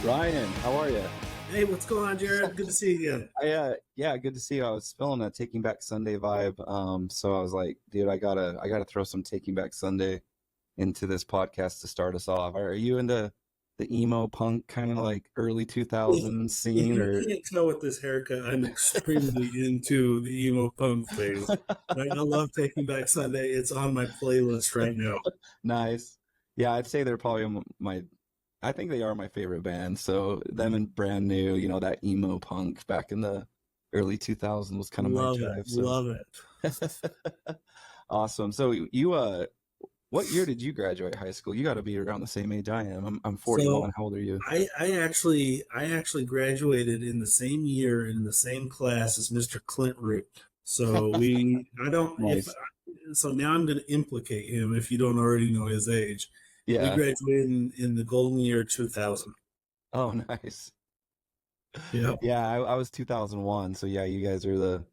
Ryan, how are you? Hey, what's going on, Jared? Good to see you again. Yeah, good to see you. I was feeling a Taking Back Sunday vibe. So I was like, dude, I gotta throw some Taking Back Sunday into this podcast to start us off. Are you into the emo punk kind of like early If, 2000s if scene you or can't tell with this haircut, I'm extremely into the emo punk phase. Right? I love Taking Back Sunday. It's on my playlist right now. nice? Yeah, I'd say they're probably my I think they are my favorite band. So them and Brand New, that emo punk back in the early 2000s was kind of my Love it. drive. So Love it. awesome. So you what year did you graduate high school? You got to be around the same age I am. I'm So 41. How old are you? I actually graduated in the same year in the same class as Mr. Clint Root. So we I don't if Nice. so now I'm going to implicate him if you don't already know his age. We Yeah. graduated in the golden year 2000. Oh, nice. Yep. Yeah, I was 2001. So yeah, you guys are the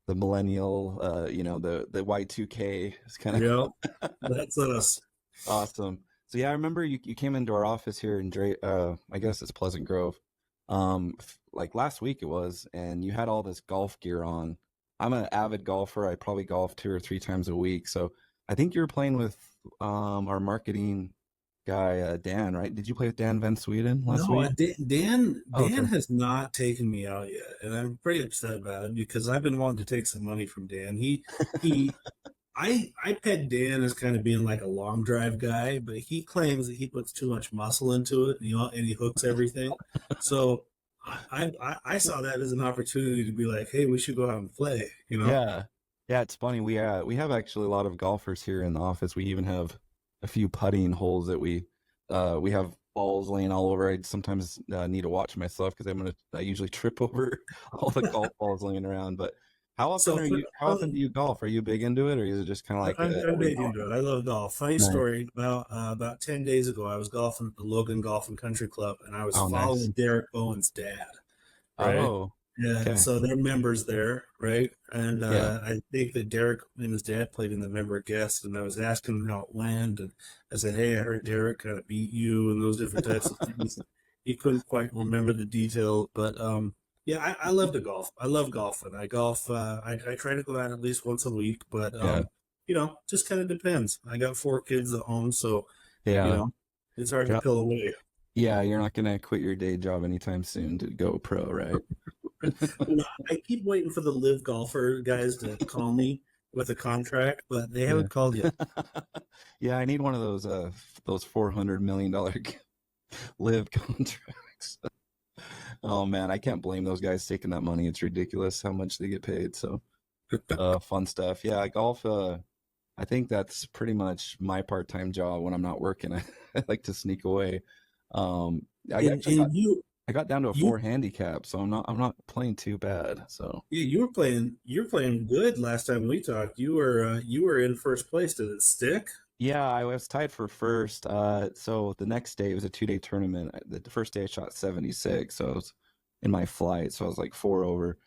millennial, the Y2K. It's kind Yep. of That's us. awesome. So yeah, I remember you came into our office here in I guess it's Pleasant Grove. Like last week it was, and you had all this golf gear on. I'm an avid golfer. I probably golf 2 or 3 times a week. So I think you were playing with our marketing guy, Dan, right? Did you play with Dan Van Sweden last No, week? Oh, Dan okay. has not taken me out yet, and I'm pretty upset about it because I've been wanting to take some money from Dan. He, I peg Dan as kind of being like a long drive guy, but he claims that he puts too much muscle into it, and he hooks everything. So I saw that as an opportunity to be like, hey, we should go out and play, you know? Yeah. Yeah, it's funny. We have actually a lot of golfers here in the office. We even have a few putting holes that we have balls laying all over. I sometimes need to watch myself because I usually trip over all the golf balls laying around. But So how often do you golf? Are you big into it, or is it just kind of like I'm every big now into it. I love golf. Funny and then? Nice. story about 10 days ago, I was golfing at the Logan Golf and Country Club, and I was Oh, nice. following Derek Bowen's dad. Right. Oh, Yeah. okay. So they're members there, right? And Yeah. I think that Derek and his dad played in the member guest, and I was asking him how it went, and I said, "Hey, I heard Derek kind of beat you and those different types of things." He couldn't quite remember the detail, but yeah, I love to golf. I love golfing. I golf. I try to go out at least once a week, but Yeah. just kind of depends. I got 4 kids at home, so you Yeah. know, it's hard to Yeah. pill away. Yeah. You're not gonna quit your day job anytime soon to go pro, right? You know, I keep waiting for the live golfer guys to call me with a contract, but they Yeah. haven't called yet. Yeah, I need one of those $400 million live contracts. Oh man, I can't blame those guys taking that money. It's ridiculous how much they get paid. So, fun stuff. Yeah, golf. I think that's pretty much my part-time job when I'm not working. I like to sneak away. Um, I And actually got and you I got down to a you four handicap, so I'm not playing too bad. So. yeah, you were playing good last time we talked. You were in first place. Did it stick? Yeah, I was tied for first. So the next day it was a 2-day tournament. The first day I shot 76, so I was in my flight, so I was like 4 over.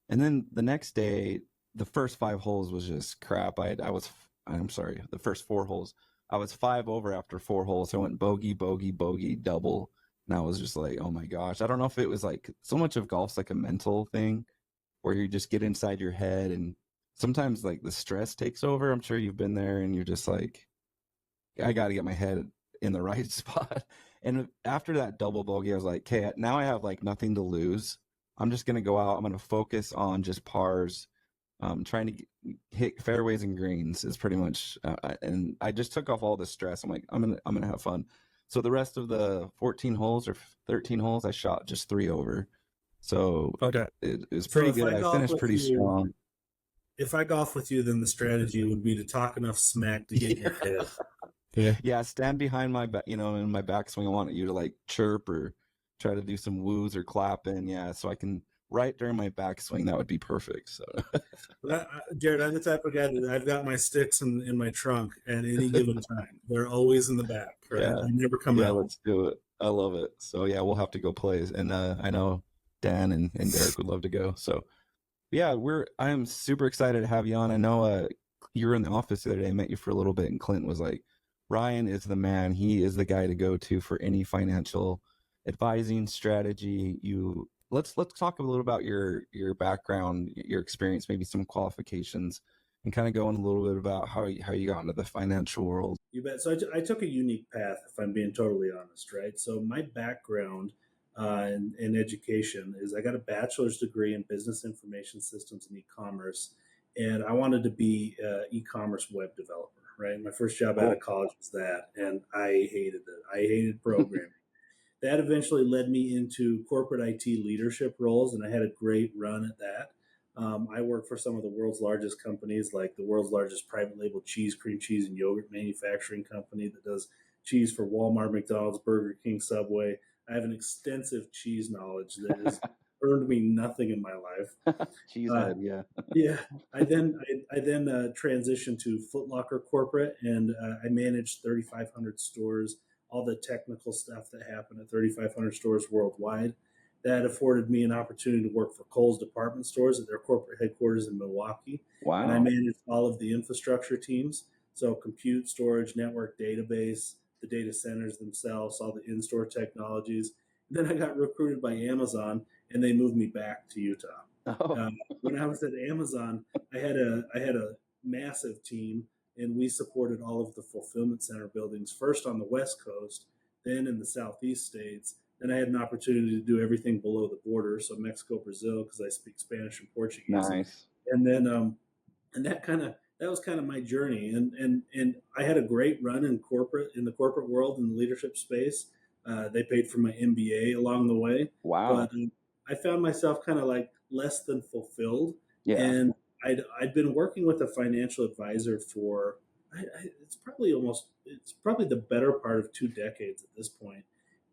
And then the next day, the first 5 holes was just crap. I'm sorry, the first 4 holes, I was 5 over after 4 holes. So I went bogey, bogey, bogey, double, and I was just like, oh my gosh. I don't know if it was like so much of golf's like a mental thing where you just get inside your head and sometimes like the stress takes over. I'm sure you've been there, and you're just like I got to get my head in the right spot. And after that double bogey, I was like, okay, now I have like nothing to lose. I'm just going to go out. I'm going to focus on just pars, trying to hit fairways and greens is pretty much, and I just took off all the stress. I'm like, I'm going to have fun. So the rest of the 14 holes or 13 holes, I shot just 3 over. So Okay. it was So pretty good. I finished pretty strong. if I golf with you, then the strategy would be to talk enough smack to get in your head. Yeah. Yeah, stand behind my back, in my backswing. I want you to like chirp or try to do some woos or clapping. Yeah, so I can right during my backswing. That would be perfect. So Jared, I'm the type of guy that I've got my sticks in my trunk at any given time. They're always in the back, right? yeah, They never come yeah, out. let's do it. I love it. So yeah, we'll have to go play, and I know Dan and Derek would love to go. So yeah, I am super excited to have you on. I know you were in the office the other day. I met you for a little bit, and Clint was like, Ryan is the man. He is the guy to go to for any financial advising strategy. You let's talk a little about your background, your experience, maybe some qualifications, and kind of go on a little bit about how you got into the financial world. You bet. So I took a unique path, if I'm being totally honest, right? So my background in education is I got a bachelor's degree in business information systems and e-commerce, and I wanted to be an e-commerce web developer, right? My first job out of Cool. college was that, and I hated it. I hated programming. That eventually led me into corporate IT leadership roles, and I had a great run at that. I worked for some of the world's largest companies, like the world's largest private label cheese, cream cheese, and yogurt manufacturing company that does cheese for Walmart, McDonald's, Burger King, Subway. I have an extensive cheese knowledge that has earned me nothing in my life. Uh, Cheesehead, yeah. yeah, I then transitioned to Foot Locker corporate, and I managed 3,500 stores, all the technical stuff that happened at 3,500 stores worldwide. That afforded me an opportunity to work for Kohl's department stores at their corporate headquarters in Milwaukee, and I Wow. managed all of the infrastructure teams, so compute, storage, network, database, the data centers themselves, all the in-store technologies. Then I got recruited by Amazon, and they moved me back to Utah. Oh, Um, when I was at Amazon, I had a massive team, and we supported all of the fulfillment center buildings first on the West Coast, then in the Southeast states. Then I had an opportunity to do everything below the border, so Mexico, Brazil, because I speak Spanish and Portuguese, nice. and then and that was kind of my journey, and I had a great run in the corporate world in the leadership space. They paid for my MBA along the way, but Wow. I found myself kind of like less than fulfilled, Yeah. and I'd been working with a financial advisor for it's probably the better part of 2 decades at this point,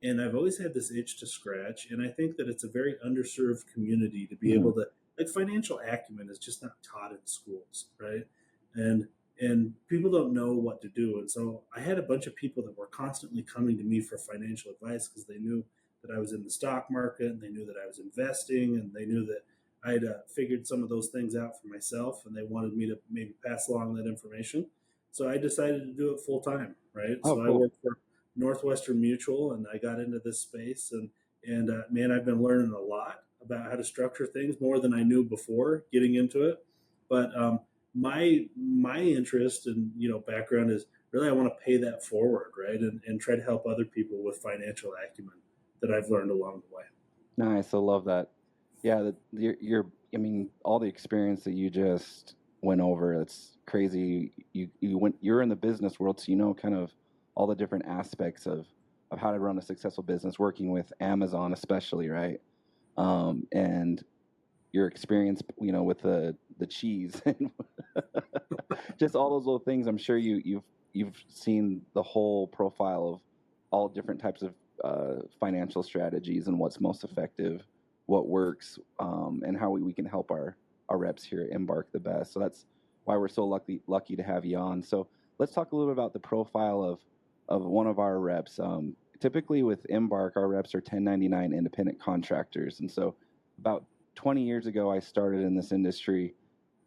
and I've always had this itch to scratch, and I think that it's a very underserved community to be Mhm. able to, like, financial acumen is just not taught in schools, right? And people don't know what to do, and so I had a bunch of people that were constantly coming to me for financial advice because they knew that I was in the stock market, and they knew that I was investing, and they knew that I'd figured some of those things out for myself, and they wanted me to maybe pass along that information. So I decided to do it full time, right? Oh, So I cool. worked for Northwestern Mutual, and I got into this space, and man, I've been learning a lot about how to structure things more than I knew before getting into it. But my interest and background is really I want to pay that forward, right, and try to help other people with financial acumen that I've learned along the way. Nice. I love that. Yeah, I mean, all the experience that you just went over, it's crazy. You're in the business world, so you know kind of all the different aspects of how to run a successful business, working with Amazon especially, right? And your experience, with the cheese and just all those little things. I'm sure you've seen the whole profile of all different types of financial strategies and what's most effective, what works, and how we can help our reps here at Embark the best. So that's why we're so lucky to have you on. So let's talk a little bit about the profile of one of our reps. Typically with Embark, our reps are 1099 independent contractors, and so about 20 years ago, I started in this industry,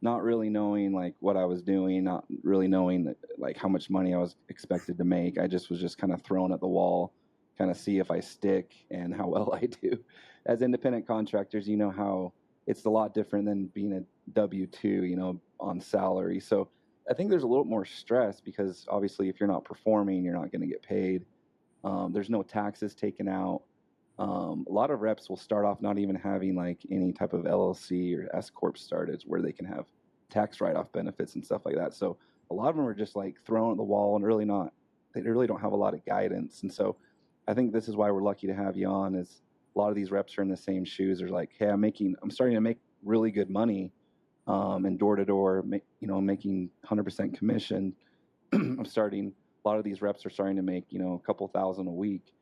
not really knowing like what I was doing, not really knowing like how much money I was expected to make. I just was just kind of thrown at the wall, kind of see if I stick and how well I do. As independent contractors, you know how it's a lot different than being a W-2, on salary. So I think there's a little more stress because obviously if you're not performing, you're not going to get paid. There's no taxes taken out. A lot of reps will start off not even having like any type of LLC or S corp started, where they can have tax write-off benefits and stuff like that. So a lot of them are just like thrown at the wall and really not. They really don't have a lot of guidance. And so I think this is why we're lucky to have you on. Is a lot of these reps are in the same shoes. They're like, hey, I'm starting to make really good money, and door to door, making 100% commission. I'm starting. A lot of these reps are starting to make a couple thousand a week,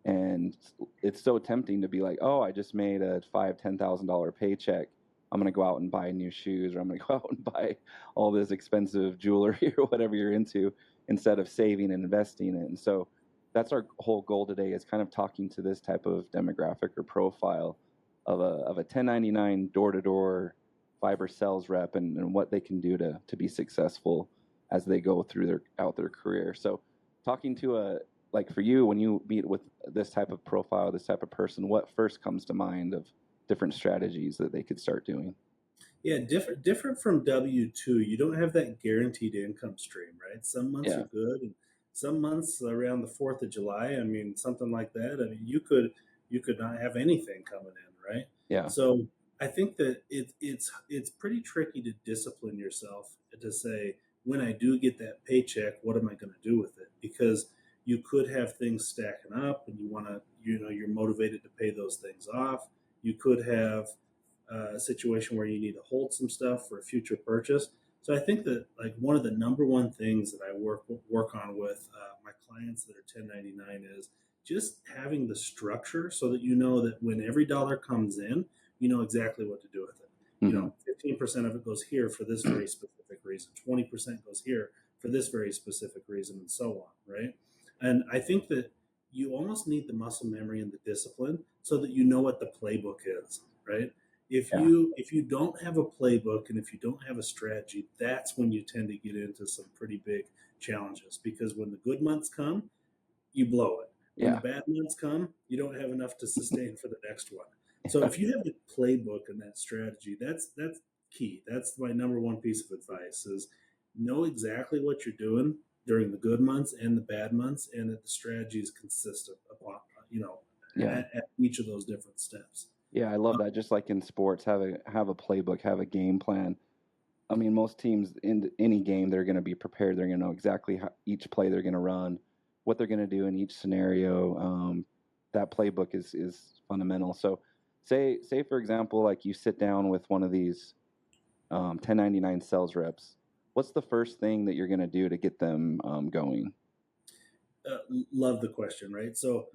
and it's so tempting to be like, oh, I just made a $5,000-$10,000 paycheck. I'm gonna go out and buy new shoes, or I'm gonna go out and buy all this expensive jewelry or whatever you're into, instead of saving and investing it. And so that's our whole goal today, is kind of talking to this type of demographic or profile of a 1099 door to door fiber sales rep, and what they can do to be successful as they go through their career. So talking to like for you, when you meet with this type of profile, this type of person, what first comes to mind of different strategies that they could start doing? Yeah, different from W-2. You don't have that guaranteed income stream, right? Some months are Yeah. good, and some months around the 4th of July, I mean, something like that. I mean, you could not have anything coming in, right? Yeah. So I think that it's pretty tricky to discipline yourself to say, when I do get that paycheck, what am I going to do with it? Because you could have things stacking up, and you want to, you're motivated to pay those things off. You could have a situation where you need to hold some stuff for a future purchase. So I think that, like, one of the number one things that I work on with my clients that are 1099 is just having the structure so that you know that when every dollar comes in, you know exactly what to do with it. Hmm. 15% of it goes here for this very specific reason. 20% goes here for this very specific reason, and so on, right? And I think that you almost need the muscle memory and the discipline so that you know what the playbook is, right? if Yeah. you if you don't have a playbook and if you don't have a strategy, that's when you tend to get into some pretty big challenges, because when the good months come, you blow it. When the Yeah. bad months come, you don't have enough to sustain for the next one. So if you have the playbook and that strategy, that's key. That's my number one piece of advice: is know exactly what you're doing during the good months and the bad months, and that the strategy is consistent upon, Yeah. at each of those different steps. Yeah, I love Uh, that. Just like in sports, have a playbook, have a game plan. I mean, most teams in any game, they're going to be prepared. They're going to know exactly how each play they're going to run, what they're going to do in each scenario. That playbook is fundamental. So, say for example, like you sit down with one of these 1099 sales reps. What's the first thing that you're going to do to get them going? uh, love the question, right? So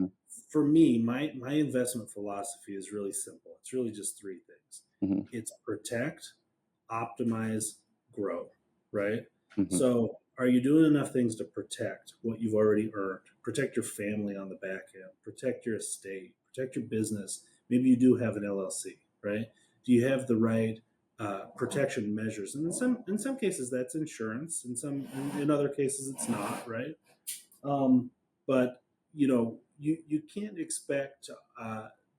for me, my investment philosophy is really simple. It's really just three things. Mm-hmm. It's protect, optimize, grow, right? Hmm. So are you doing enough things to protect what you've already earned? Protect your family on the back end, protect your estate, protect your business. Maybe you do have an LLC, right? Do you have the right protection measures? And in some cases that's insurance. In other cases it's not, right? Um, but you can't expect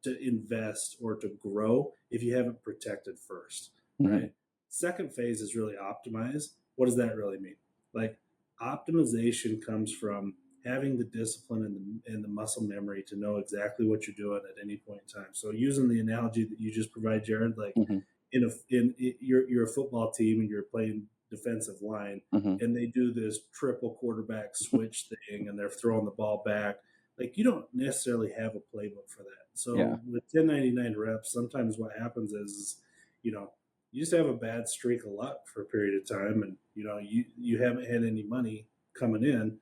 to invest or to grow if you haven't protected first, Hmm. right? Second phase is really optimize. What does that really mean? Like, optimization comes from having the discipline and the muscle memory to know exactly what you're doing at any point in time. So using the analogy that you just provide, Jared, like, Hmm. you're a football team and you're playing defensive line, Hmm. and they do this triple quarterback switch thing and they're throwing the ball back. Like, you don't necessarily have a playbook for that. Yeah. So with 1099 reps, sometimes what happens is, you know, you just have a bad streak of luck for a period of time, and you haven't had any money coming in,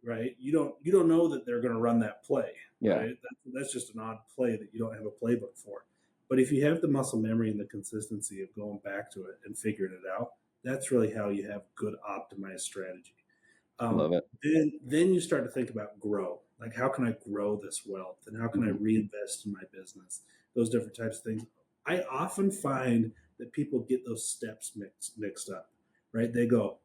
right? You don't know that they're going to run that play, Yeah. right? That's just an odd play that you don't have a playbook for. But if you have the muscle memory and the consistency of going back to it and figuring it out, that's really how you have good optimized strategy. I love it. Then you start to think about grow. Like, how can I grow this wealth, and how can I Hmm. reinvest in my business? Those different types of things. I often find that people get those steps mixed up, right? They go,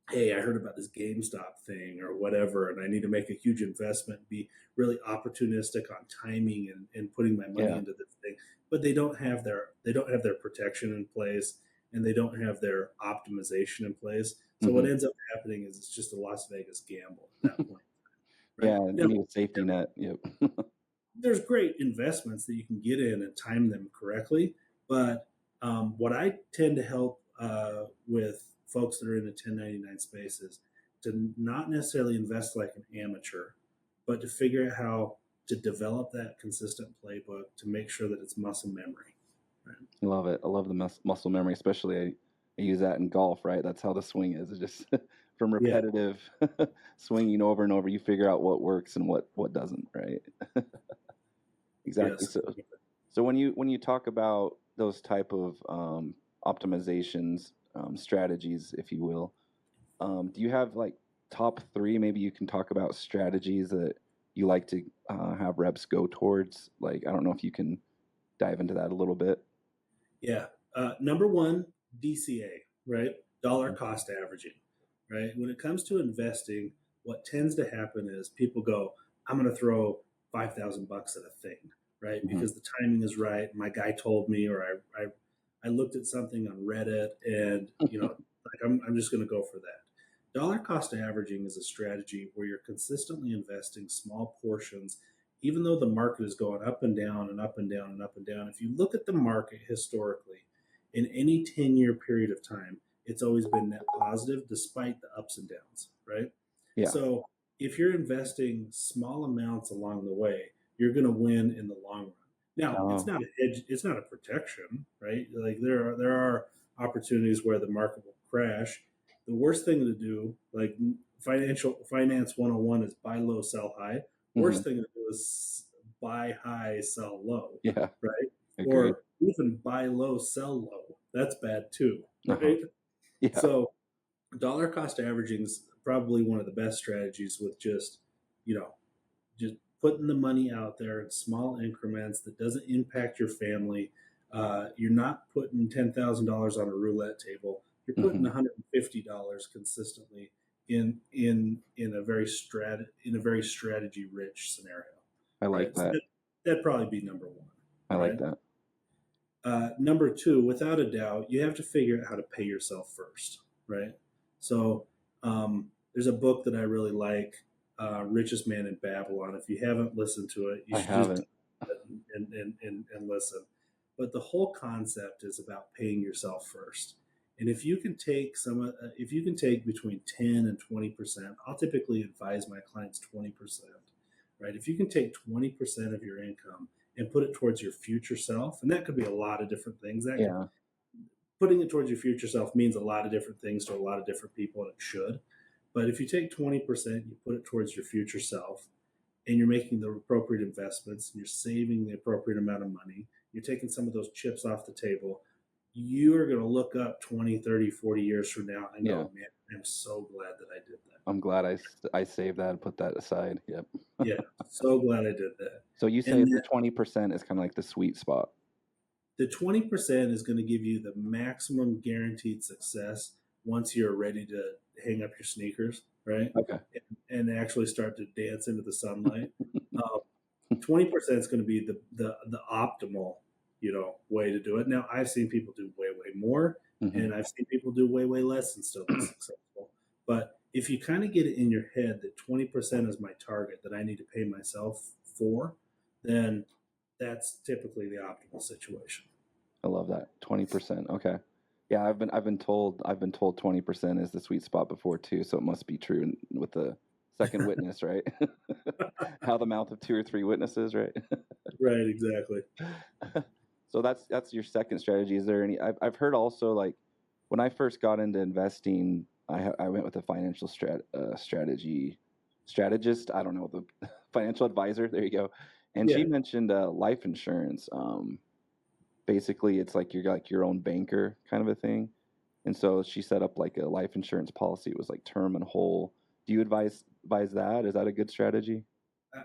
"Hey, I heard about this GameStop thing or whatever, and I need to make a huge investment, be really opportunistic on timing and putting my money Yeah. into this thing." But they don't have their protection in place, and they don't have their optimization in place. So what Hmm. ends up happening is it's just a Las Vegas gamble at that point, right? Yeah. Now, You need a safety net. Yep. there's great investments that you can get in and time them correctly. But what I tend to help with folks that are in the 1099 space is to not necessarily invest like an amateur, but to figure out how to develop that consistent playbook to make sure that it's muscle memory. Right? I love it. I love the muscle memory, especially I use that in golf, right? That's how the swing is. It's just from Yeah. repetitive swinging over and over, you figure out what works and what doesn't, right? Exactly. Yes. So when you talk about those type of optimizations, strategies, if you will, do you have like top three? Maybe you can talk about strategies that you like to have reps go towards. Like, I don't know if you can dive into that a little bit. Yeah. Number one, DCA, right? Dollar cost averaging, right? When it comes to investing, what tends to happen is people go, I'm going to throw $5,000 at a thing, right? Hmm. Because the timing is right. My guy told me, or I looked at something on Reddit, and like I'm just going to go for that. Dollar cost averaging is a strategy where you're consistently investing small portions, even though the market is going up and down and up and down and up and down. If you look at the market historically, in any 10-year period of time, it's always been net positive despite the ups and downs, right? Yeah. So if you're investing small amounts along the way, you're going to win in the long run. Now, it's Oh, not a hedge, it's not a protection, right? Like there are opportunities where the market will crash. The worst thing to do, like financial finance 101, is buy low, sell high. hmm, Worst thing to do is buy high, sell low, yeah, right? agreed. Or even buy low, sell low. That's bad too, Uh-huh. right? Yeah. So dollar cost averaging is probably one of the best strategies, with you know, just putting the money out there in small increments that doesn't impact your family. You're not putting $10,000 on a roulette table. You're putting Hmm. $150 consistently in a very strategy rich scenario, I like right? So that. that'd probably be number one, I like right? that. Number two, without a doubt, you have to figure out how to pay yourself first, right? So there's a book that I really like, Richest Man in Babylon. If you haven't listened to it, you I should just haven't. and listen. But the whole concept is about paying yourself first. And if you can take between 10 and 20%, I'll typically advise my clients 20%, right? If you can take 20% of your income and put it towards your future self, and that could be a lot of different things. Yeah. Putting it towards your future self means a lot of different things to a lot of different people, and it should. But if you take 20%, you put it towards your future self, and you're making the appropriate investments, and you're saving the appropriate amount of money, you're taking some of those chips off the table, you are going to look up 20, 30, 40 years from now and Yeah. go, man, I'm so glad that I did that. I'm glad I saved that and put that aside. Yep. Yeah, so glad I did that. So you say And the 20% is kind of like the sweet spot. the 20% is going to give you the maximum guaranteed success once you're ready to hang up your sneakers, right? Okay. And actually start to dance into the sunlight. 20% is going to be the optimal, way to do it. Now, I've seen people do way, way more, Hmm. and I've seen people do way, way less and still be successful. But if you kind of get it in your head that 20% is my target that I need to pay myself for, then that's typically the optimal situation. I love that. 20%. Okay. Yeah, I've been told 20% is the sweet spot before too, so it must be true with the second witness, right? How the mouth of two or three witnesses, right? Right, exactly. So that's your second strategy. Is there any? I've heard also, like, when I first got into investing, I went with a financial strategist. I don't know, the financial advisor. There you go. And she Yeah, mentioned life insurance. Basically, it's like you're like your own banker kind of a thing. And so she set up like a life insurance policy. It was like term and whole. Do you advise that? Is that a good strategy?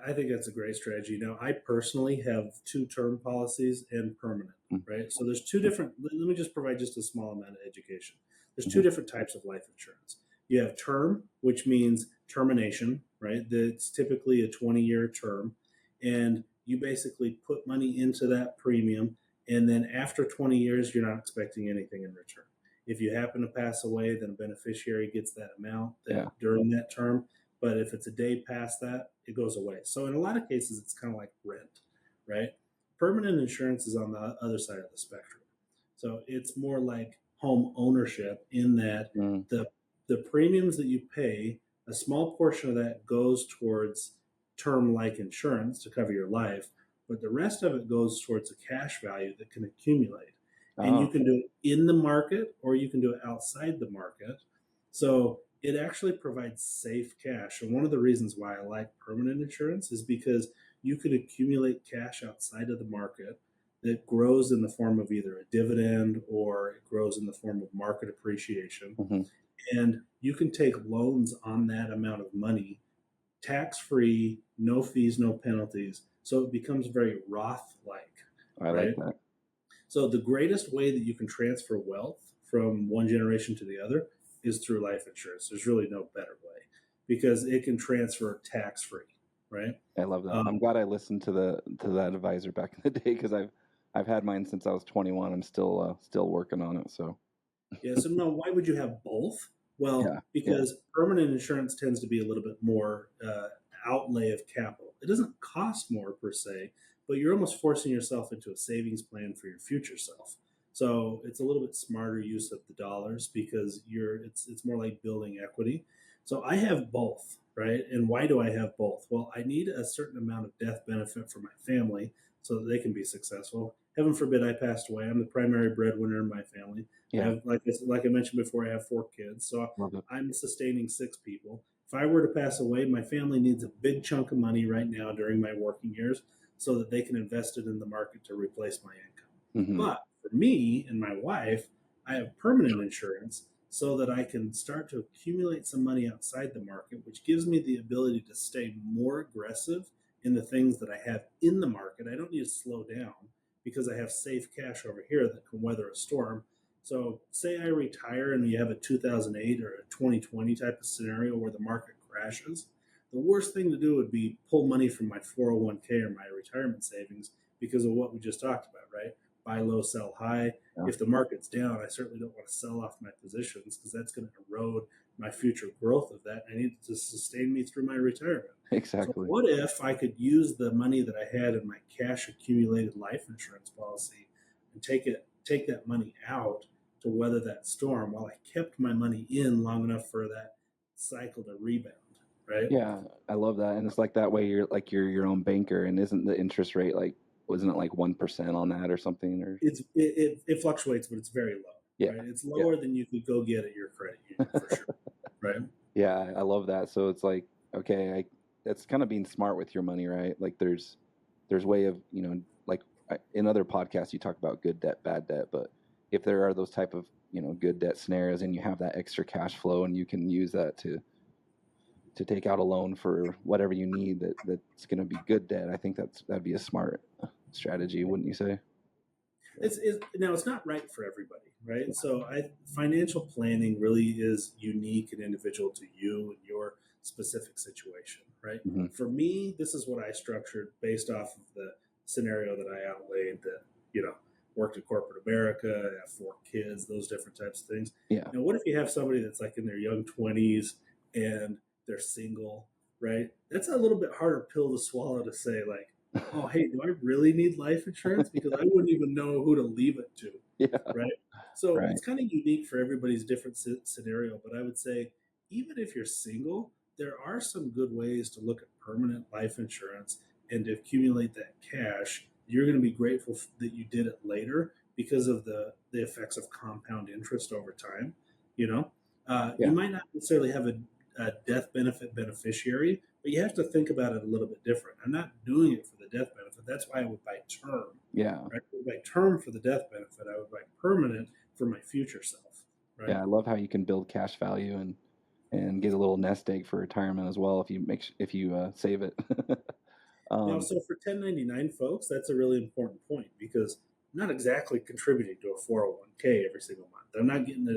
I think that's a great strategy. Now, I personally have two term policies and permanent, right? So there's two different, let me just provide just a small amount of education. There's two Mm-hmm. different types of life insurance. You have term, which means termination, right? That's typically a 20-year term. And you basically put money into that premium. And then after 20 years, you're not expecting anything in return. If you happen to pass away, then a beneficiary gets that amount Yeah. that during that term. But if it's a day past that, it goes away. So in a lot of cases, it's kind of like rent, right? Permanent insurance is on the other side of the spectrum. So it's more like home ownership, in that Mm. the the premiums that you pay, a small portion of that goes towards term like insurance to cover your life, but the rest of it goes towards a cash value that can accumulate. And you Oh, can do it in the market or you can do it outside the market. So it actually provides safe cash. And one of the reasons why I like permanent insurance is because you could accumulate cash outside of the market that grows in the form of either a dividend or it grows in the form of market appreciation. hmm, And you can take loans on that amount of money tax free, no fees, no penalties. So it becomes very Roth like, I like right? that. So the greatest way that you can transfer wealth from one generation to the other is through life insurance. There's really no better way because it can transfer tax free, right? I love that. I'm Um, glad I listened to that advisor back in the day because I've had mine since I was 21. I'm still working on it. So Yeah, so no, why would you have both? Well, yeah, yeah, because permanent insurance tends to be a little bit more outlay of capital. It doesn't cost more per se, but you're almost forcing yourself into a savings plan for your future self. So it's a little bit smarter use of the dollars because it's more like building equity. So I have both, right? And why do I have both? Well, I need a certain amount of death benefit for my family so that they can be successful. Heaven forbid I passed away. I'm the primary breadwinner in my family. I yeah. have, like I mentioned before, I have 4 kids, so Love it. I'm sustaining 6 people. If I were to pass away, my family needs a big chunk of money right now during my working years so that they can invest it in the market to replace my income. Hmm. But for me and my wife, I have permanent insurance so that I can start to accumulate some money outside the market, which gives me the ability to stay more aggressive in the things that I have in the market. I don't need to slow down because I have safe cash over here that can weather a storm. So, say I retire and you have a 2008 or a 2020 type of scenario where the market crashes. The worst thing to do would be pull money from my 401k or my retirement savings because of what we just talked about, right? Buy low, sell high. Yeah, If the market's down, I certainly don't want to sell off my positions because that's going to erode my future growth of that. I need to sustain me through my retirement. So, exactly. what if I could use the money that I had in my cash accumulated life insurance policy and take that money out to weather that storm while I kept my money in long enough for that cycle to rebound, right? Yeah, I love that. And it's like that way you're your own banker, and isn't the interest rate like wasn't it like 1% on that or something or It fluctuates, but it's very low, yeah, right? It's yeah. lower than you could go get at your credit union for sure, right? Yeah, I love that. So it's like, okay, that's kind of being smart with your money, right? Like there's way of, like in other podcasts you talk about good debt, bad debt, but if there are those type of, good debt scenarios and you have that extra cash flow and you can use that to take out a loan for whatever you need that's going to be good debt, I think that'd be a smart strategy, wouldn't you say? It's now it's not right for everybody, right? So financial planning really is unique and individual to you and your specific situation, right? Hmm. For me, this is what I structured based off of the scenario that I outlaid that, you know, worked in corporate America, I have 4 kids, those different types of things. Yeah. Now, what if you have somebody that's like in their young 20s and they're single, right? That's a little bit harder pill to swallow to say, like, oh, hey, do I really need life insurance? Because I wouldn't even know who to leave it to, Yeah. right? So Right. it's kind of unique for everybody's different scenario. But I would say, even if you're single, there are some good ways to look at permanent life insurance and to accumulate that cash. You're going to be grateful that you did it later because of the effects of compound interest over time. You know, you Yeah. might not necessarily have a death benefit beneficiary, but you have to think about it a little bit different. I'm not doing it for the death benefit. That's why I would buy term. Yeah. Right? I would buy term for the death benefit. I would buy permanent for my future self. Right. Yeah. I love how you can build cash value and get a little nest egg for retirement as well if you save it. Now, um, so for 1099 folks, that's a really important point because I'm not exactly contributing to a 401k every single month. I'm not getting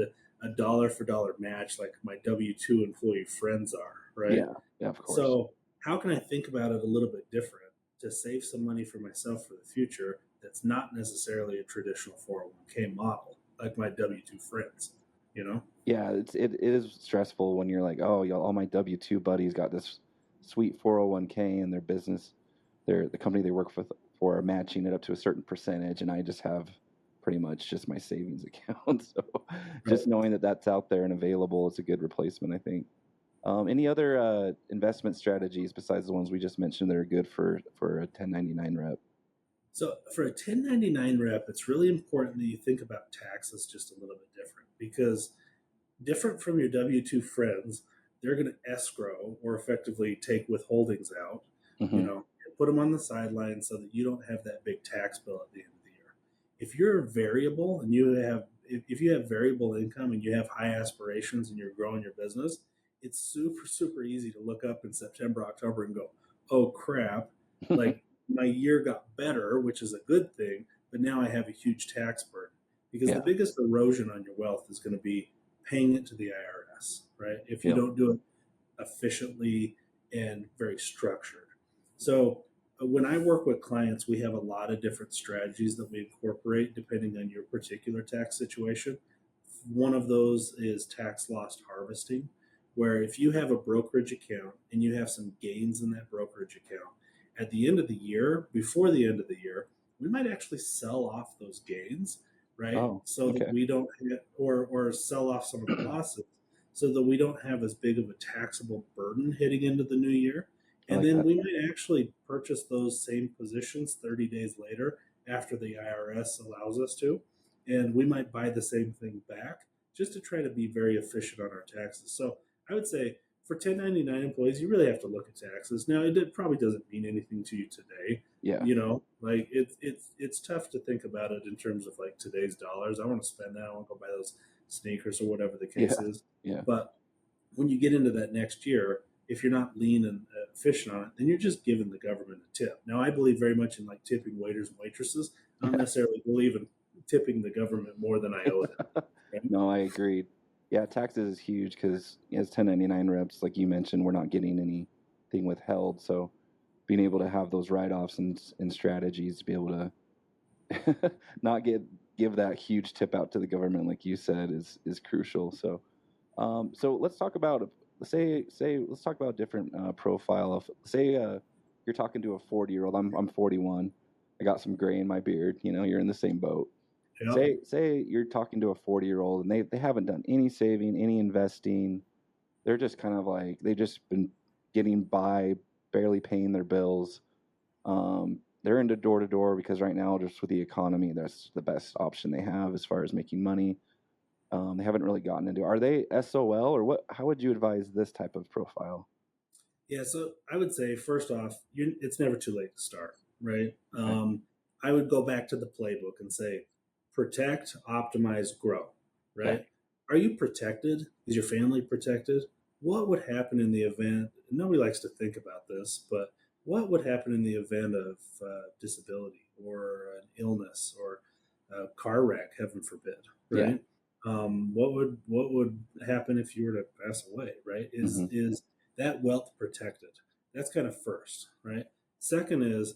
a dollar for dollar match like my W 2 employee friends are, right? yeah. Yeah. Of course. So, how can I think about it a little bit different to save some money for myself for the future that's not necessarily a traditional 401k model like my W 2 friends, you know? Yeah. It is stressful when you're like, oh, all my W-2 buddies got this sweet 401k in their business. The company they work for are matching it up to a certain percentage, and I just have pretty much just my savings account. So just knowing that that's out there and available is a good replacement, I think. Any other investment strategies besides the ones we just mentioned that are good for a 1099 rep? So for a 1099 rep, it's really important that you think about taxes just a little bit different because different from your W 2 friends, they're going to escrow or effectively take withholdings out, you Hmm. know, and put them on the sideline so that you don't have that big tax bill at the end of the year. If you're variable and if you have variable income and you have high aspirations and you're growing your business, it's super, super easy to look up in September, October and go, oh crap, like my year got better, which is a good thing, but now I have a huge tax burden. Because the Yeah. biggest erosion on your wealth is going to be paying it to the IRS, right? If you Yep. don't do it efficiently and very structured. So when I work with clients, we have a lot of different strategies that we incorporate depending on your particular tax situation. One of those is tax loss harvesting, where if you have a brokerage account and you have some gains in that brokerage account, at the end of the year, before the end of the year, we might actually sell off those gains, right? Oh, So that okay. we don't have, or sell off some of the losses so that we don't have as big of a taxable burden heading into the new year. I And like then that. we might actually purchase those same positions 30 days later after the IRS allows us to. And we might buy the same thing back just to try to be very efficient on our taxes. So I would say for 1099 employees, you really have to look at taxes. Now, it probably doesn't mean anything to you today. Yeah. Like it's tough to think about it in terms of like today's dollars. I want to spend that. I want to go buy those sneakers or whatever the case Yeah. is. Yeah. But when you get into that next year, if you're not lean and efficient on it, then you're just giving the government a tip. Now, I believe very much in like tipping waiters and waitresses. I don't necessarily believe in tipping the government more than I owe them. Right? No, I agreed. Yeah, taxes is huge because as 1099 reps, like you mentioned, we're not getting anything withheld. So being able to have those write-offs and strategies to be able to not give that huge tip out to the government, like you said, is crucial. So let's talk about let's talk about a different profile of say you're talking to a 40-year-old. I'm 41. I got some gray in my beard. You're in the same boat. Yeah. Say you're talking to a 40-year-old and they haven't done any saving, any investing. They're just kind of like they've just been getting by, barely paying their bills. They're into door to door because right now, just with the economy, that's the best option they have as far as making money. They haven't really gotten into. Are they SOL or what? How would you advise this type of profile? Yeah, so I would say first off, it's never too late to start, right? Okay. I would go back to the playbook and say, protect, optimize, grow, Okay. right? Are you protected? Is your family protected? What would happen in the event? Nobody likes to think about this, but what would happen in the event of disability or an illness or a car wreck, heaven forbid, Yeah. right? What would happen if you were to pass away, right? Is Hmm. is that wealth protected? That's kind of first, right? Second is,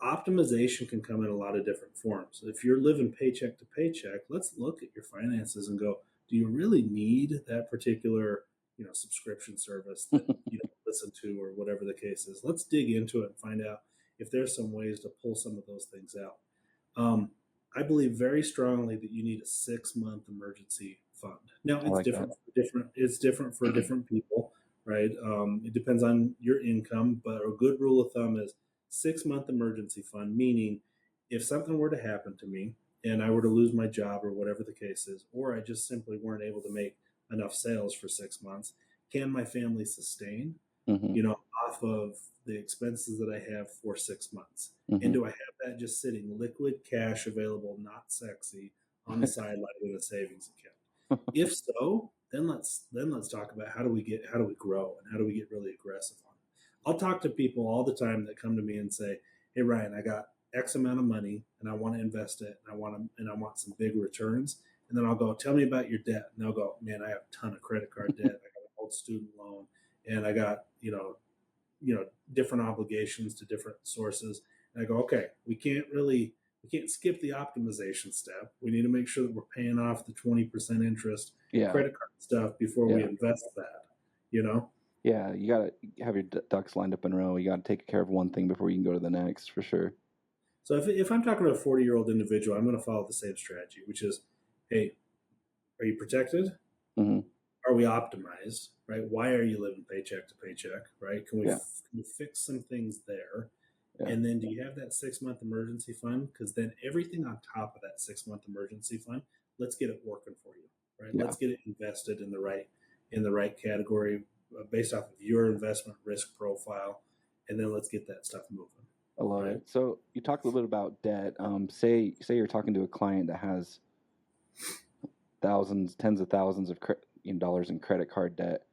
optimization can come in a lot of different forms. If you're living paycheck to paycheck, let's look at your finances and go, do you really need that particular, subscription service that you don't listen to or whatever the case is? Let's dig into it and find out if there's some ways to pull some of those things out. Um, I believe very strongly that you need a 6-month emergency fund. Now I it's like that. different for different. It's different for different people, right? It depends on your income, but a good rule of thumb is 6-month emergency fund. Meaning, if something were to happen to me and I were to lose my job or whatever the case is, or I just simply weren't able to make enough sales for 6 months, can my family sustain? Hmm. Off of the expenses that I have for 6 months? And Hmm. do I have that just sitting liquid cash available, not sexy, on the sideline in a savings account? If so, then let's talk about how do we grow and how do we get really aggressive on it. I'll talk to people all the time that come to me and say, "Hey Ryan, I got X amount of money and I want to invest it and I want some big returns." And then I'll go, "Tell me about your debt." And they'll go, "Man, I have a ton of credit card debt. I got an old student loan and I got, different obligations to different sources." And I go, okay, we can't skip the optimization step. We need to make sure that we're paying off the 20% interest Yeah. credit card stuff before we Yeah. invest that, you know? Yeah. You gotta have your ducks lined up in a row. You gotta take care of one thing before you can go to the next, for sure. So if I'm talking to a 40-year-old individual, I'm going to follow the same strategy, which is, hey, are you protected? Hmm. Are we optimized? Right? Why are you living paycheck to paycheck? Right? Yeah. Can we fix some things there? Yeah. And then do you have that 6-month emergency fund? Because then everything on top of that 6-month emergency fund, let's get it working for you, right? Yeah. Let's get it invested in the right category based off of your investment risk profile, and then let's get that stuff moving, I love right? it. So you talked a little bit about debt. Say you're talking to a client that has thousands, tens of thousands of dollars in credit card debt.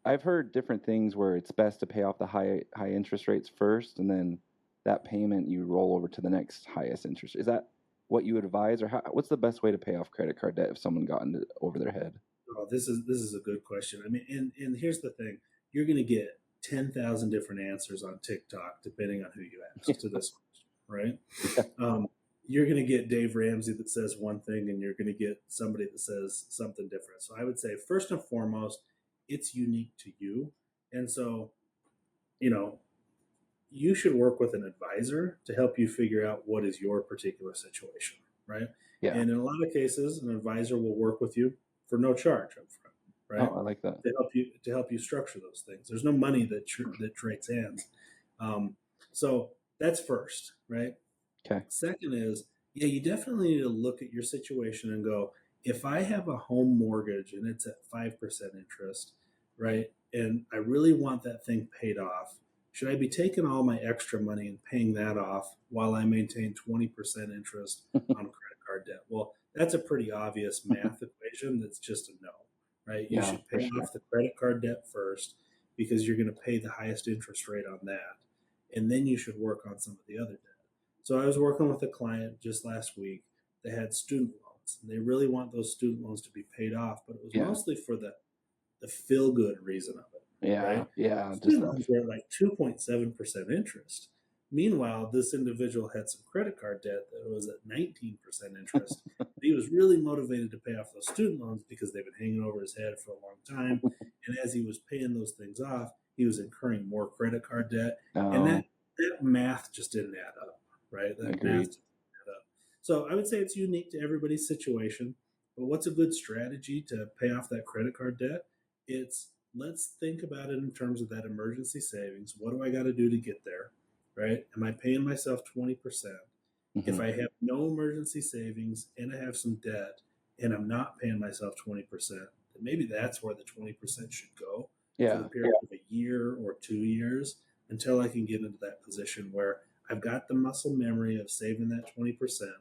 I've heard different things where it's best to pay off the high interest rates first, and then that payment you roll over to the next highest interest. Is that what you advise, or what's the best way to pay off credit card debt if someone got over their head? Oh, this is a good question. I mean, and here's the thing: you're going to get 10,000 different answers on TikTok, depending on who you ask to this question, right? Yeah. You're going to get Dave Ramsey that says one thing, and you're going to get somebody that says something different. So I would say, first and foremost, it's unique to you. And so, you know, you should work with an advisor to help you figure out what is your particular situation, right? Yeah. And in a lot of cases, an advisor will work with you for no charge up front, right? Oh, I like that. To help you structure those things. There's no money that trades hands. Um, so that's first, right? Okay. Second is, yeah, you definitely need to look at your situation and go, if I have a home mortgage and it's at 5% interest, right? And I really want that thing paid off. Should I be taking all my extra money and paying that off while I maintain 20% interest on credit card debt? Well, that's a pretty obvious math equation that's just a no, right? You Yeah, should for pay sure. off the credit card debt first because you're going to pay the highest interest rate on that. And then you should work on some of the other debt. So I was working with a client just last week that had student loans, and they really want those student loans to be paid off, but it was Yeah. mostly for the feel good reason of it, Yeah. right? Yeah. Just Student loans were at like 2.7% interest. Meanwhile, this individual had some credit card debt that was at 19% interest. He was really motivated to pay off those student loans because they've been hanging over his head for a long time. And as he was paying those things off, he was incurring more credit card debt. And oh, that math just didn't add up, right? That math agreed. just didn't add up. So I would say it's unique to everybody's situation. But what's a good strategy to pay off that credit card debt? It's let's think about it in terms of that emergency savings. What do I got to do to get there? Right? Am I paying myself 20%? If Hmm. I have no emergency savings and I have some debt and I'm not paying myself 20%, then maybe that's where the 20% should go for the Yeah. period of a year or 2 years until I can get into that position where I've got the muscle memory of saving that 20%.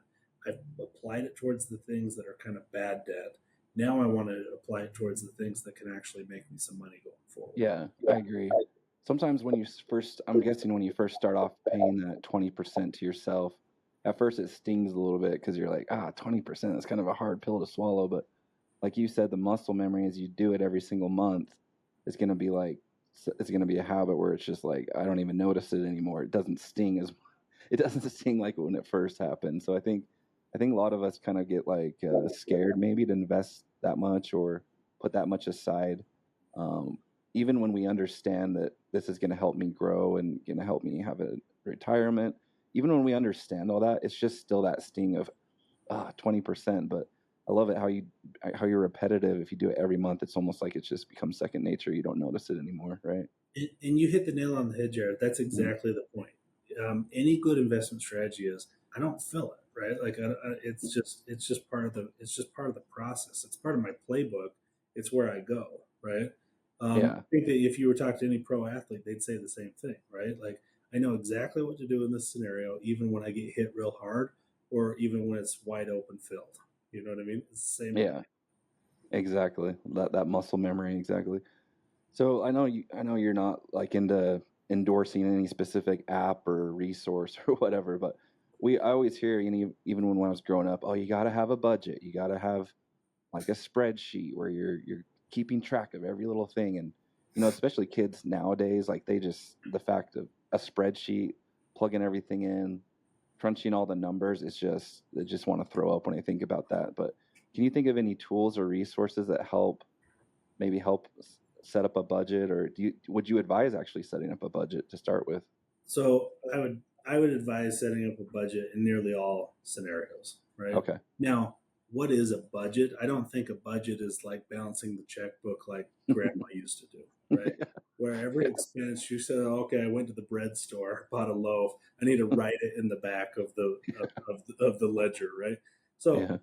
I've applied it towards the things that are kind of bad debt. Now I want to apply it towards the things that can actually make me some money going forward. Yeah. I agree. Sometimes when you first, I'm guessing when you first start off paying that 20% to yourself, at first it stings a little bit because you're like, 20%, that's kind of a hard pill to swallow. But like you said, the muscle memory as you do it every single month is going to be like, it's going to be a habit where it's just like, I don't even notice it anymore. It doesn't sting as, it doesn't sting like when it first happened. So I think a lot of us kind of get like scared maybe to invest that much or put that much aside. Um, Even when we understand that this is going to help me grow and going to help me have a retirement, even when we understand all that, it's just still that sting of 20%. But I love it how you're repetitive. If you do it every month, it's almost like it's just becomes second nature. You don't notice it anymore, right? And you hit the nail on the head, Jared. That's Mhm. exactly the point. Any good investment strategy is I don't fill it, right? Like it's just part of the process. It's part of my playbook. It's where I go, right? Yeah, I think that if you were talking to any pro athlete, they'd say the same thing, right? Like I know exactly what to do in this scenario, even when I get hit real hard, or even when it's wide open field. You know what I mean? It's the same yeah, thing. exactly. That muscle memory, exactly. So I know you're not like into endorsing any specific app or resource or whatever, but I always hear, even when I was growing up, oh, you got to have a budget. You got to have like a spreadsheet where you're keeping track of every little thing. And especially kids nowadays, like the fact of a spreadsheet, plugging everything in, crunching all the numbers, they just want to throw up when I think about that. But can you think of any tools or resources that maybe help set up a budget, or would you advise actually setting up a budget to start with? So I would advise setting up a budget in nearly all scenarios, right? Okay. Now, what is a budget? I don't think a budget is like balancing the checkbook like grandma used to do, right? Where every Yeah. expense you said, okay, I went to the bread store, bought a loaf. I need to write it in the back of the ledger, right? So Yeah.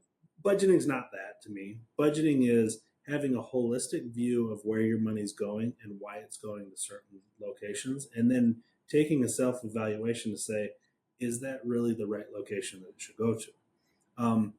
budgeting is not that to me. Budgeting is having a holistic view of where your money's going and why it's going to certain locations, and then taking a self evaluation to say, is that really the right location that it should go to? Um,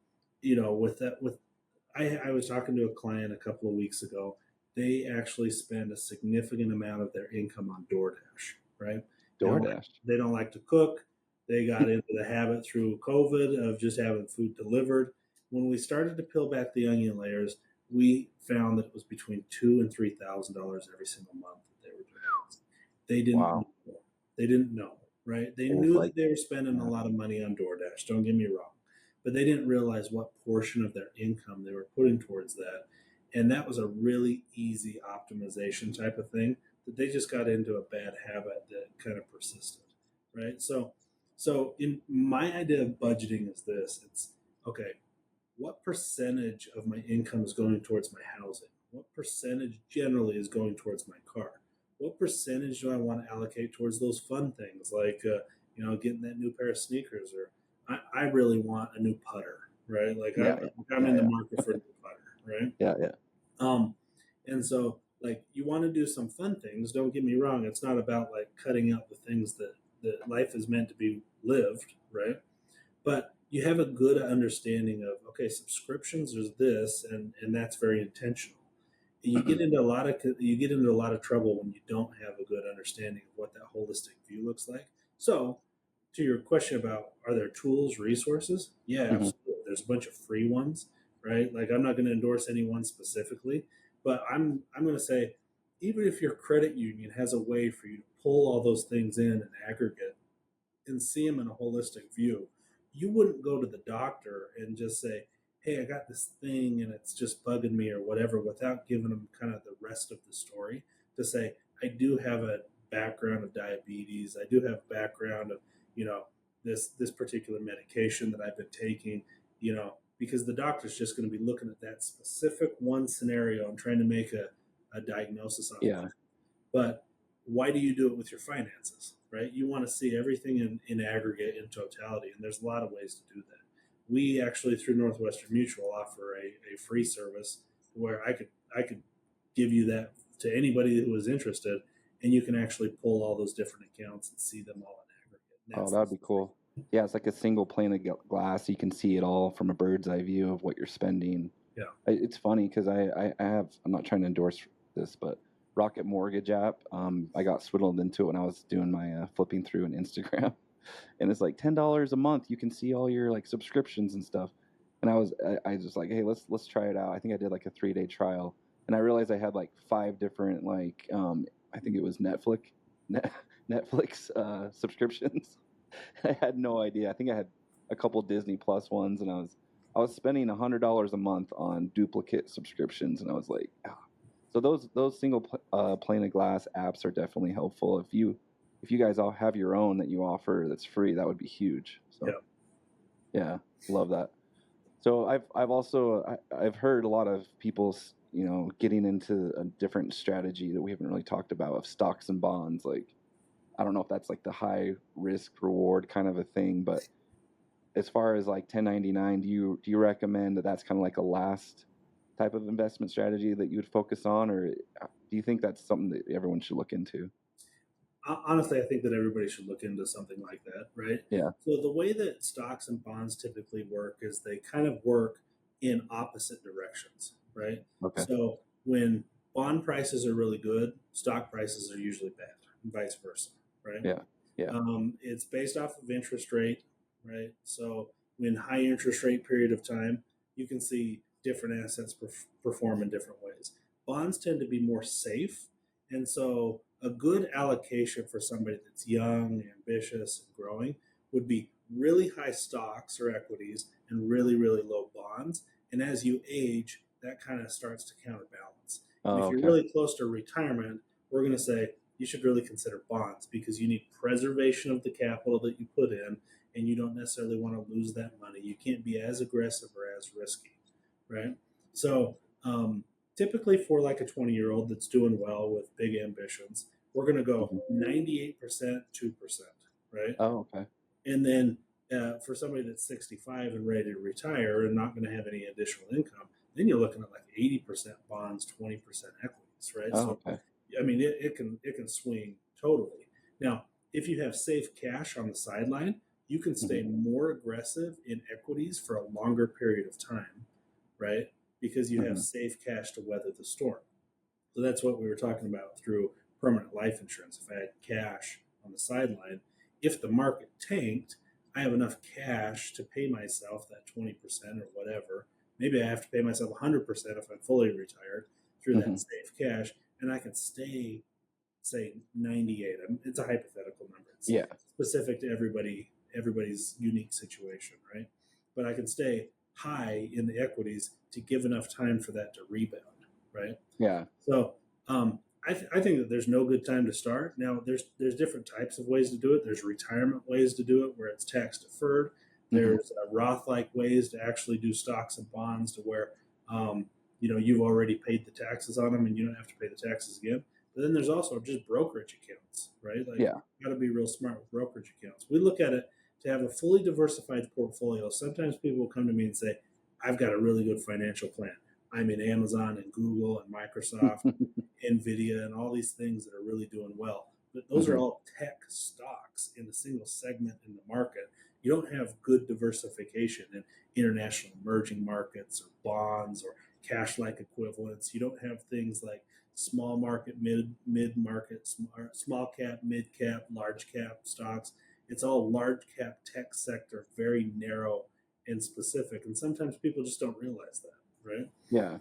I was talking to a client a couple of weeks ago. They actually spend a significant amount of their income on DoorDash, right? DoorDash. They don't like to cook. They got into the habit through COVID of just having food delivered. When we started to peel back the onion layers, we found that it was between $2,000 and $3,000 every single month that they were doing this. They didn't Wow. know. They didn't know, right? They And it's knew like, that they were spending a yeah, lot of money on DoorDash, don't get me wrong. But they didn't realize what portion of their income they were putting towards that. And that was a really easy optimization type of thing that they just got into a bad habit that kind of persisted, right? So in my idea of budgeting is this, it's okay, what percentage of my income is going towards my housing? What percentage generally is going towards my car? What percentage do I want to allocate towards those fun things like, getting that new pair of sneakers, or I really want a new putter, right? Like yeah, I'm yeah, in the yeah, market for a new putter, right? yeah, yeah, Um, and so like you want to do some fun things. Don't get me wrong. It's not about like cutting out the things that life is meant to be lived, right? But you have a good understanding of, okay, subscriptions is this, and that's very intentional. You get into a lot of trouble when you don't have a good understanding of what that holistic view looks like. So to your question about, are there tools, resources? Yeah, hmm absolutely. There's a bunch of free ones, right? Like I'm not going to endorse any one specifically, but I'm going to say, even if your credit union has a way for you to pull all those things in aggregate and see them in a holistic view, you wouldn't go to the doctor and just say, hey, I got this thing and it's just bugging me or whatever, without giving them kind of the rest of the story to say, I do have a background of diabetes. I do have a background of, you know, this particular medication that I've been taking, because the doctor's just going to be looking at that specific one scenario and trying to make a diagnosis off of yeah, that. But why do you do it with your finances, right? You want to see everything in aggregate, in totality, and there's a lot of ways to do that. We actually, through Northwestern Mutual, offer a free service where I could give you that to anybody who is interested, and you can actually pull all those different accounts and see them all in aggregate. And oh, that's that'd be cool. Yeah, it's like a single pane of glass. You can see it all from a bird's eye view of what you're spending. yeah, It's funny because I have, I'm not trying to endorse this, but Rocket Mortgage app, I got swindled into it when I was doing my flipping through an Instagram, and it's like $10 a month. You can see all your like subscriptions and stuff. And I just like, hey, let's try it out. I think I did like a 3-day trial, and I realized I had like 5 different like I think it was Net, Netflix subscriptions. I had no idea. I think I had a couple Disney Plus ones, and I was spending $100 a month on duplicate subscriptions, and I was like, ah. So those single pane of glass apps are definitely helpful. If you guys all have your own that you offer that's free, that would be huge. yeah. So yeah, love that. So I've heard a lot of people getting into a different strategy that we haven't really talked about of stocks and bonds. Like I don't know if that's like the high risk reward kind of a thing, but as far as like 1099, do you recommend that that's kind of like a last type of investment strategy that you would focus on, or do you think that's something that everyone should look into? Honestly, I think that everybody should look into something like that, right? Yeah. So the way that stocks and bonds typically work is they kind of work in opposite directions, right? Okay. So when bond prices are really good, stock prices are usually bad, and vice versa, right? Yeah. Yeah. It's based off of interest rate, right? So when high interest rate period of time, you can see different assets perform in different ways. Bonds tend to be more safe, and so a good allocation for somebody that's young, ambitious, and growing would be really high stocks or equities and really, really low bonds. And as you age, that kind of starts to counterbalance. And Oh, if you're okay. really close to retirement, we're going to say you should really consider bonds because you need preservation of the capital that you put in, and you don't necessarily want to lose that money. You can't be as aggressive or as risky, right? So, typically for like a 20-year-old that's doing well with big ambitions, we're going to go hmm 98%, 2%, right? Oh, okay. And then for somebody that's 65 and ready to retire and not going to have any additional income, then you're looking at like 80% bonds, 20% equities, right? Oh, So okay. I mean, it can swing totally. Now, if you have safe cash on the sideline, you can hmm stay more aggressive in equities for a longer period of time, right? Because you have hmm safe cash to weather the storm. So that's what we were talking about through permanent life insurance. If I had cash on the sideline, if the market tanked, I have enough cash to pay myself that 20% or whatever. Maybe I have to pay myself 100% if I'm fully retired through hmm that safe cash, and I can stay, say, 98. it's a hypothetical number. It's Yeah. specific to everybody's unique situation, right? But I can stay high in the equities to give enough time for that to rebound, right? Yeah. So I think that there's no good time to start. Now there's different types of ways to do it. There's retirement ways to do it where it's tax deferred. There's Roth-like ways to actually do stocks and bonds to where you've already paid the taxes on them and you don't have to pay the taxes again. But then there's also just brokerage accounts, right? Like Yeah. you got to be real smart with brokerage accounts. We look at it to have a fully diversified portfolio. Sometimes people will come to me and say, I've got a really good financial plan. I'm in Amazon and Google and Microsoft, Nvidia, and all these things that are really doing well. But those are all tech stocks in a single segment in the market. You don't have good diversification in international emerging markets or bonds or cash-like equivalents. You don't have things like small market, mid market, small cap, mid cap, large cap stocks. It's all large cap tech sector, very narrow and specific. And sometimes people just don't realize that, right? Yeah.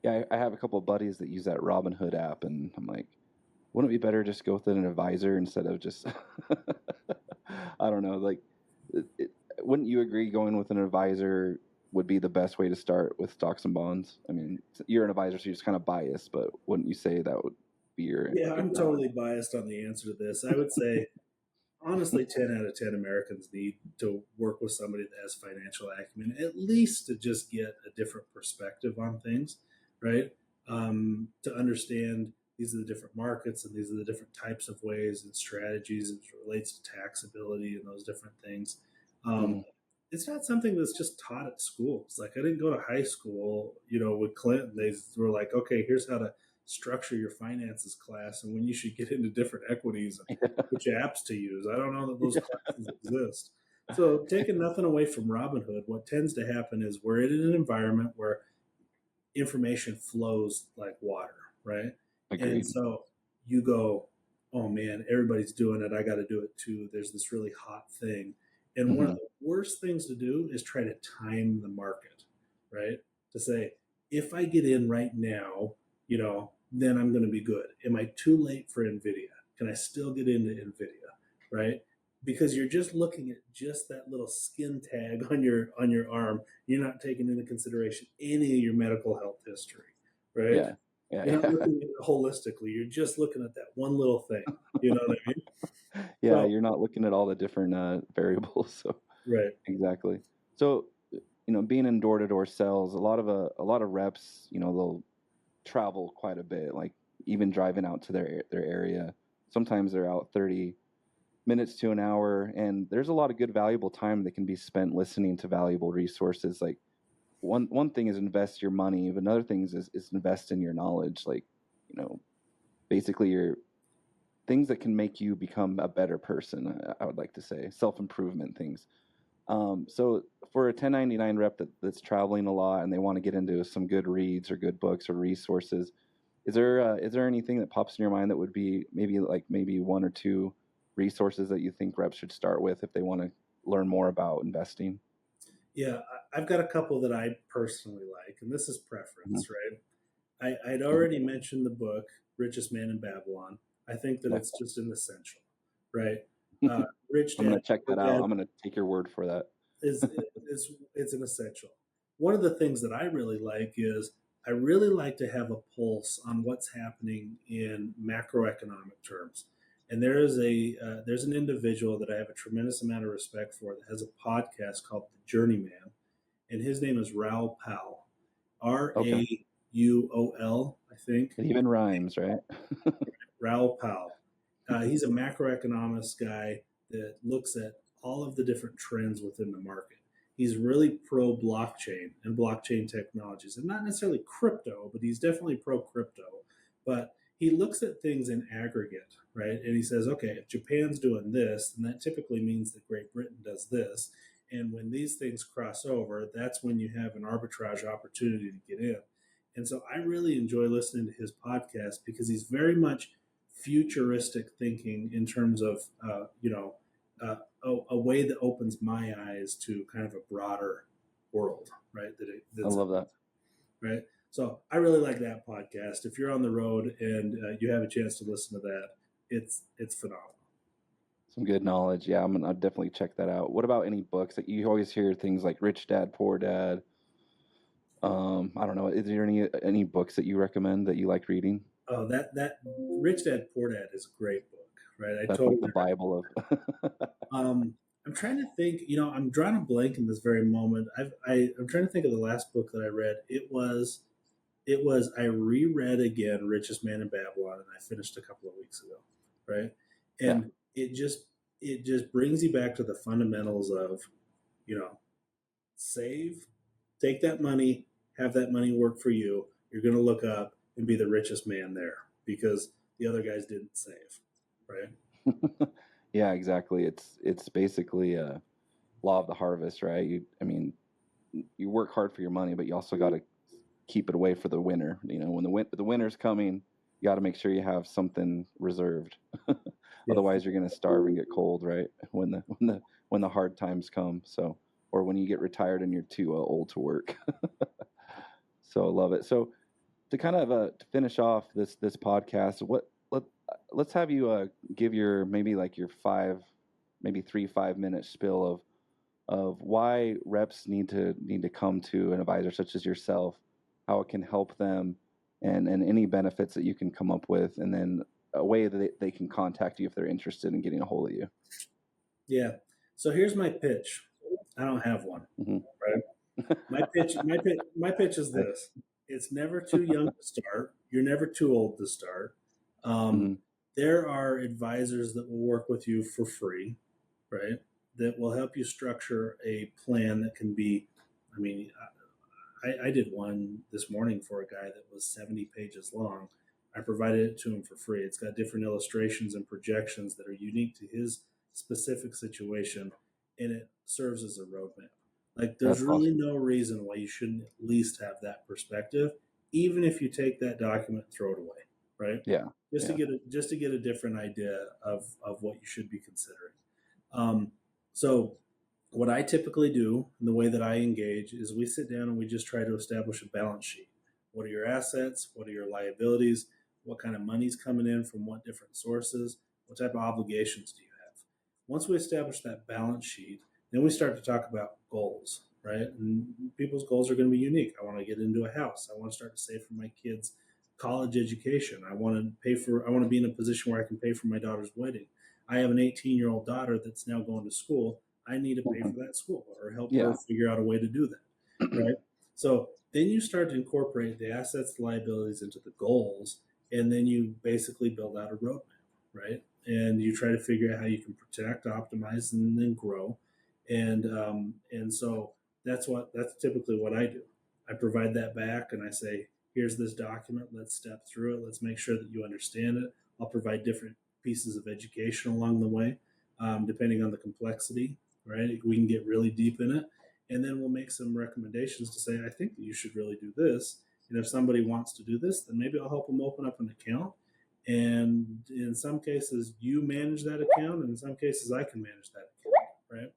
I have a couple of buddies that use that Robinhood app, and I'm like, wouldn't it be better just go with an advisor instead of just I don't know, like wouldn't you agree going with an advisor would be the best way to start with stocks and bonds? I mean, you're an advisor, so you're just kind of biased, but wouldn't you say that would be your Yeah, I'm totally biased on the answer to this. I would say honestly, 10 out of 10 Americans need to work with somebody that has financial acumen, at least to just get a different perspective on things, right? To understand these are the different markets and these are the different types of ways and strategies as it relates to taxability and those different things. It's not something that's just taught at schools. Like I didn't go to high school, with Clinton. They were like, okay, here's how to structure your finances class and when you should get into different equities and which apps to use. I don't know that those classes exist. So taking nothing away from Robinhood, what tends to happen is we're in an environment where information flows like water, right? Agreed. And so you go, oh man, everybody's doing it. I got to do it too. There's this really hot thing. And one of the worst things to do is try to time the market, right? To say, if I get in right now, then I'm going to be good. Am I too late for NVIDIA? Can I still get into NVIDIA, right? Because you're just looking at just that little skin tag on your arm. You're not taking into consideration any of your medical health history, right? You're not looking at it holistically. You're just looking at that one little thing. You know what I mean? Yeah, you're not looking at all the different variables. So right. Exactly. So being in door-to-door sales, a lot of reps, they'll travel quite a bit, like even driving out to their area. Sometimes they're out 30 minutes to an hour, and there's a lot of good valuable time that can be spent listening to valuable resources. Like one thing is invest your money, but another thing is invest in your knowledge. Like, basically your things that can make you become a better person. I would like to say self-improvement things. So for a 1099 rep that's traveling a lot and they want to get into some good reads or good books or resources, is there anything that pops in your mind that would be maybe one or two resources that you think reps should start with if they want to learn more about investing? Yeah, I've got a couple that I personally like, and this is preference, right? I'd already mentioned the book Richest Man in Babylon. I think that it's just an essential, right? Rich Dad. I'm going to check that out. I'm going to take your word for that. It's an essential. One of the things that I really like is I really like to have a pulse on what's happening in macroeconomic terms. And there's an individual that I have a tremendous amount of respect for that has a podcast called The Journeyman, and his name is Raoul Pal, Raul, I think. It even rhymes, right? Raoul Pal. He's a macroeconomist guy that looks at all of the different trends within the market. He's really pro blockchain and blockchain technologies, and not necessarily crypto, but he's definitely pro crypto. But he looks at things in aggregate, right? And he says, okay, if Japan's doing this, then that typically means that Great Britain does this. And when these things cross over, that's when you have an arbitrage opportunity to get in. And so I really enjoy listening to his podcast because he's very much futuristic thinking in terms of, a way that opens my eyes to kind of a broader world, right? I love that. Right. So I really like that podcast. If you're on the road and you have a chance to listen to that, it's phenomenal. Some good knowledge. Yeah, I'll definitely check that out. What about any books that you always hear things like Rich Dad, Poor Dad? I don't know. Is there any books that you recommend that you like reading? Oh, that Rich Dad Poor Dad is a great book, right? I That's like the totally. Bible of. I'm trying to think. You know, I'm drawing a blank in this very moment. I'm trying to think of the last book that I read. It was I reread again Richest Man in Babylon, and I finished a couple of weeks ago, right? Yeah, And it just brings you back to the fundamentals of, you know, save, take that money, have that money work for you. You're going to look up and be the richest man there because the other guys didn't save, right? yeah, exactly. It's basically a law of the harvest, right? I mean, you work hard for your money, but you also got to keep it away for the winter. You know, when the winter's coming, you got to make sure you have something reserved. Yeah. Otherwise, you're going to starve and get cold, right? When the hard times come. So, or when you get retired and you're too old to work. So I love it. So to kind of to finish off this podcast, let's have you give your maybe like your maybe 3 5 minute spill of why reps need to come to an advisor such as yourself, how it can help them, and any benefits that you can come up with, and then a way that they can contact you if they're interested in getting a hold of you. Yeah. So here's my pitch. I don't have one, Mm-hmm. right? My pitch is this. It's never too young to start. You're never too old to start. Um, Mm-hmm. there are advisors that will work with you for free, right? That will help you structure a plan that can be, I mean, I did one this morning for a guy that was 70 pages long. I provided it to him for free. It's got different illustrations and projections that are unique to his specific situation, and it serves as a roadmap. Like, there's That's really awesome. no reason why you shouldn't at least have that perspective, even if you take that document and throw it away, right? Yeah, Just to yeah, get a different idea of what you should be considering. So what I typically do and the way that I engage is we sit down and we just try to establish a balance sheet. What are your assets? What are your liabilities? What kind of money's coming in from what different sources? What type of obligations do you have? Once we establish that balance sheet, then we start to talk about goals, right? And people's goals are going to be unique. I want to get into a house. I want to start to save for my kids' college education. I want to be in a position where I can pay for my daughter's wedding. I have an 18-year-old daughter that's now going to school. I need to pay Mhm. for that school or help her Yeah. figure out a way to do that, right? So then you start to incorporate the assets, the liabilities into the goals, and then you basically build out a roadmap, right? And you try to figure out how you can protect, optimize, and then grow. And so that's typically what I do. I provide that back, and I say, here's this document. Let's step through it. Let's make sure that you understand it. I'll provide different pieces of education along the way, depending on the complexity, right? We can get really deep in it. And then we'll make some recommendations to say, I think that you should really do this. And if somebody wants to do this, then maybe I'll help them open up an account. And in some cases, you manage that account. And in some cases, I can manage that account, right?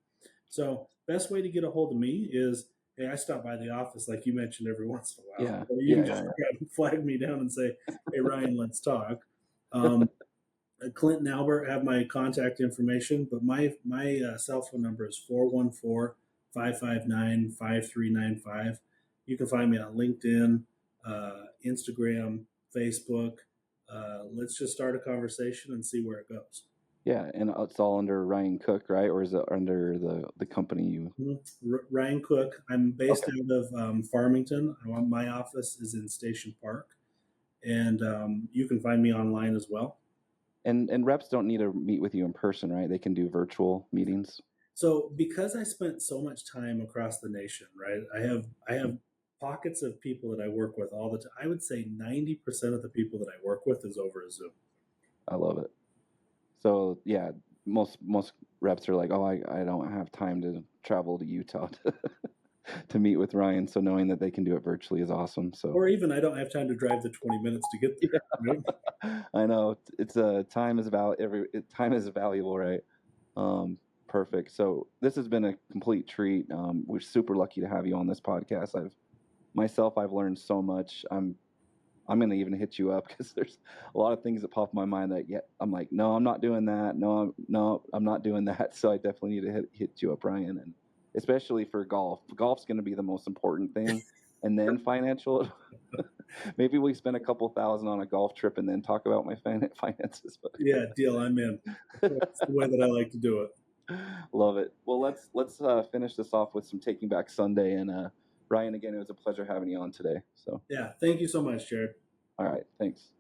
So, best way to get a hold of me is, hey, I stop by the office, like you mentioned, every once in a while. Yeah, Or you yeah, can yeah, just yeah. flag me down and say, hey, Ryan, let's talk. Um, Clint and Albert have my contact information, but my cell phone number is 414-559-5395. You can find me on LinkedIn, Instagram, Facebook. Let's just start a conversation and see where it goes. Yeah, and it's all under Ryan Cook, right? Or is it under the company you? Ryan Cook. I'm based Okay. out of Farmington. My office is in Station Park, and you can find me online as well. And reps don't need to meet with you in person, right? They can do virtual meetings. So because I spent so much time across the nation, right? I have pockets of people that I work with all the time. I would say 90% of the people that I work with is over a Zoom. I love it. So yeah, most reps are like, oh, I don't have time to travel to Utah to meet with Ryan. So knowing that they can do it virtually is awesome. So Or even I don't have time to drive the 20 minutes to get there. Right? I know it's a time is valuable, right? Um, Perfect. So this has been a complete treat. We're super lucky to have you on this podcast. I've learned so much. I'm going to even hit you up because there's a lot of things that pop in my mind that, yeah, I'm like, no, I'm not doing that. No, I'm not doing that. So I definitely need to hit you up, Ryan. And especially for golf. Golf's going to be the most important thing. And then financial. Maybe we spend a couple thousand on a golf trip and then talk about my finances. But Yeah, deal. I'm in. That's the way that I like to do it. love it. Well, let's finish this off with some Taking Back Sunday. And Ryan, again, it was a pleasure having you on today. So Yeah, thank you so much, Jared. all right, thanks.